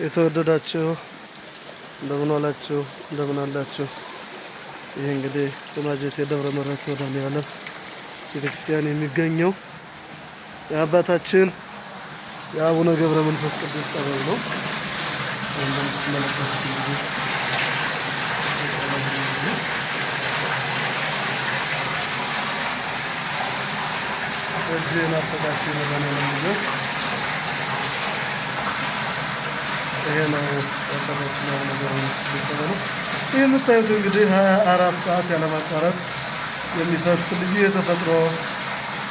የተወደዳችሁ እንደምን ዋላችሁ እንደምን አላችሁ? ይሄ እንግዲህ በማጀቴ ደብረ ምሕረት መድኃኔዓለም ቤተክርስቲያን የሚገኘው የአባታችን የአቡነ ገብረ መንፈስ ቅዱስ ጸበል ነው። እንደምትመለከቱት እንግዲህ እዚህ ናፈቃችሁ መድኃኔዓለም ልጆች ይሄ ነው ያቀረብነው አቡነ ገብረ መንፈስ ቅዱስ ጸበል ነው። ይህ የምታዩት እንግዲህ 24 ሰዓት ያለማቋረጥ የሚፈስ ልዩ የተፈጥሮ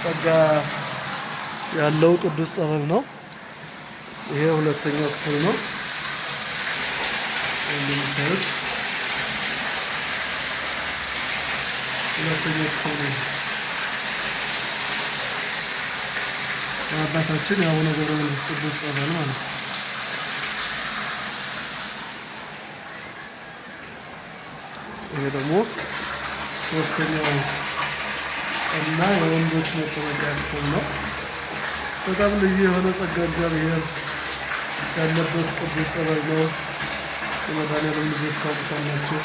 ጸጋ ያለው ቅዱስ ጸበል ነው። ይሄ ሁለተኛው ክፍል ነው። እንደምታዩት ሁለተኛው ክፍል ነው። አባታችን የአቡነ ገብረ መንፈስ ቅዱስ ጸበል ማለት ነው። ይሄ ደግሞ ሶስተኛው እና የወንዶች መጠመቂያ ክፍል ነው። በጣም ልዩ የሆነ ጸጋ እግዚአብሔር ያለበት ቅዱስ ጸበል ነው። የመድኃኔዓለም ልጆች ታውቁታላችሁ።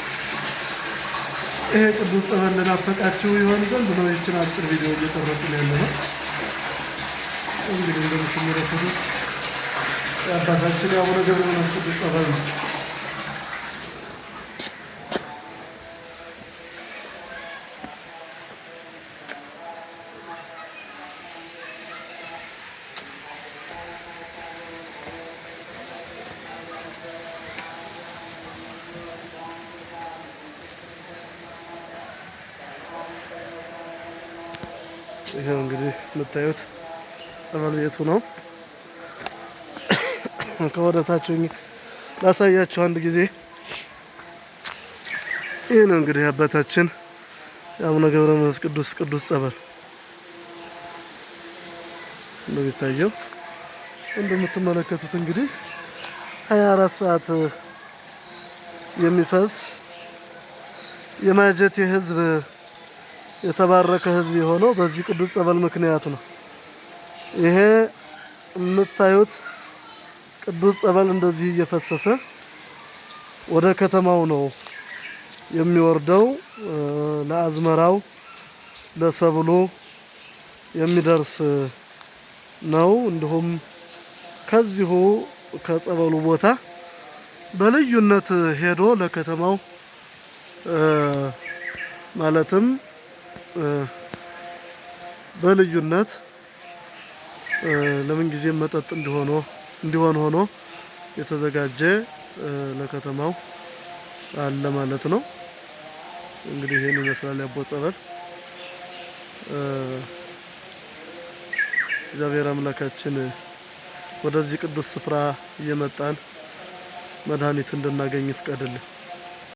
ይሄ ቅዱስ ጸበል ለናፈቃችሁ ይሆን ዘንድ ነው ይህችን አጭር ቪዲዮ እየቀረጽን ያለ ነው። እንግዲህ እንደምትመለከቱት የአባታችን የአቡነ ገብረ መንፈስ ቅዱስ ጸበል ነው። ይሄው እንግዲህ የምታዩት ጸበል ቤቱ ነው። ከወደታችሁ ላሳያችሁ አንድ ጊዜ። ይሄ ነው እንግዲህ አባታችን የአቡነ ገብረ መንፈስ ቅዱስ ጸበል እንደሚታየው እንደምትመለከቱት እንግዲህ 24 ሰዓት የሚፈስ የማጀቴ ሕዝብ የተባረከ ሕዝብ የሆነው በዚህ ቅዱስ ጸበል ምክንያት ነው። ይሄ የምታዩት ቅዱስ ጸበል እንደዚህ እየፈሰሰ ወደ ከተማው ነው የሚወርደው። ለአዝመራው ለሰብሉ የሚደርስ ነው። እንዲሁም ከዚሁ ከጸበሉ ቦታ በልዩነት ሄዶ ለከተማው ማለትም በልዩነት ለምን ጊዜም መጠጥ እንዲሆን ሆኖ የተዘጋጀ ለከተማው አለ ማለት ነው። እንግዲህ ይሄን ይመስላል ያቦ ጸበል። እግዚአብሔር አምላካችን ወደዚህ ቅዱስ ስፍራ እየመጣን መድኃኒት እንድናገኝ ይፍቀድልን።